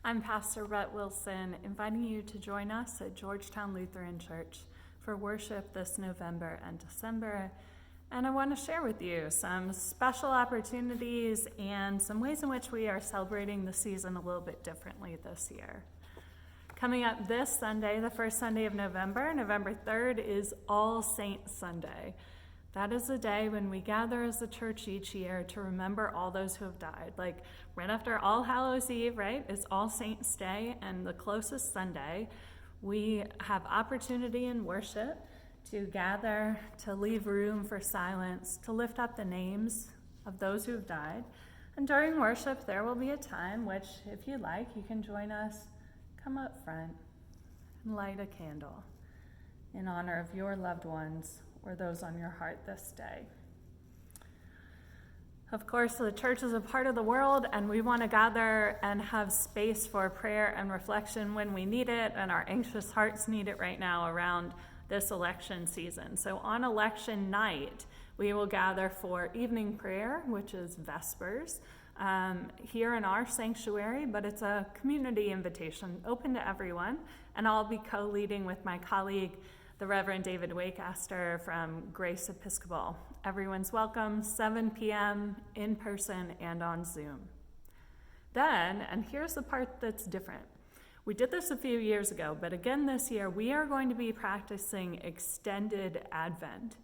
I'm Pastor Rhett Wilson, inviting you to join us at Georgetown Lutheran Church for worship this November and December. And I want to share with you some special opportunities and some ways in which we are celebrating the season a little bit differently this year. Coming up this Sunday, the first Sunday of November, November 3rd, is All Saints Sunday. That is the day when we gather as a church each year to remember all those who have died. Like right after All Hallows Eve, right, is All Saints Day, and the closest Sunday, we have opportunity in worship to gather, to leave room for silence, to lift up the names of those who have died. And during worship, there will be a time which, if you like, you can join us, come up front and light a candle in honor of your loved ones or those on your heart this day. Of course, the church is a part of the world, and we want to gather and have space for prayer and reflection when we need it, and our anxious hearts need it right now around this election season. So on election night, we will gather for evening prayer, which is Vespers, here in our sanctuary, but it's a community invitation open to everyone, and I'll be co-leading with my colleague, the Reverend David Waycaster from Grace Episcopal. Everyone's welcome, 7 p.m. in person and on Zoom. Then, and here's the part that's different. We did this a few years ago, but again this year, we are going to be practicing extended Advent.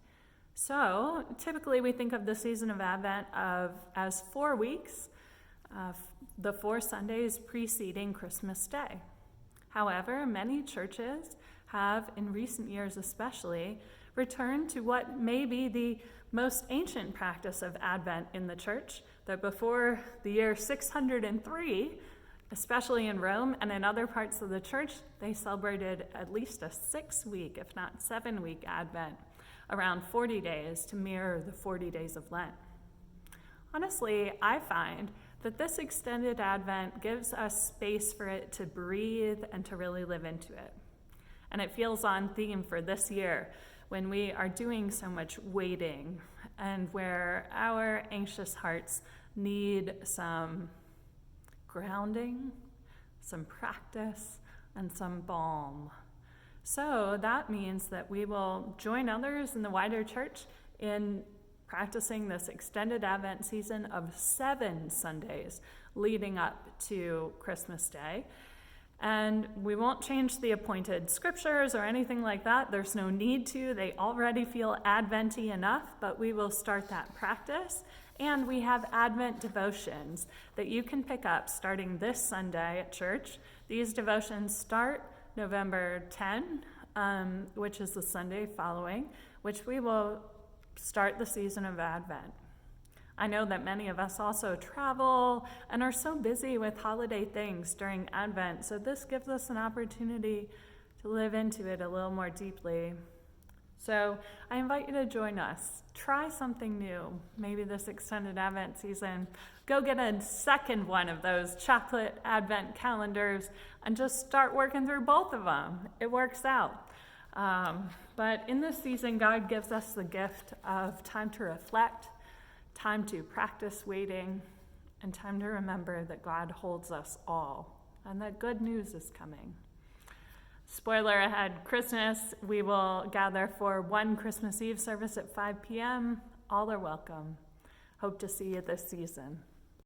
So typically we think of the season of Advent as 4 weeks, the 4 Sundays preceding Christmas Day. However, many churches have, in recent years especially, returned to what may be the most ancient practice of Advent in the church, that before the year 603, especially in Rome and in other parts of the church, they celebrated at least a 6-week, if not 7-week Advent, around 40 days to mirror the 40 days of Lent. Honestly, I find that this extended Advent gives us space for it to breathe and to really live into it. And it feels on theme for this year when we are doing so much waiting and where our anxious hearts need some grounding, some practice, and some balm. So that means that we will join others in the wider church in practicing this extended Advent season of 7 Sundays leading up to Christmas Day. And we won't change the appointed scriptures or anything like that. There's no need to. They already feel Advent-y enough, but we will start that practice. And we have Advent devotions that you can pick up starting this Sunday at church. These devotions start November 10, which is the Sunday following, which we will start the season of Advent. I know that many of us also travel and are so busy with holiday things during Advent, so this gives us an opportunity to live into it a little more deeply. So I invite you to join us. Try something new, maybe this extended Advent season. Go get a second one of those chocolate Advent calendars and just start working through both of them. It works out. But in this season, God gives us the gift of time to reflect, time to practice waiting, and time to remember that God holds us all and that good news is coming. Spoiler ahead, Christmas, we will gather for one Christmas Eve service at 5 p.m. All are welcome. Hope to see you this season.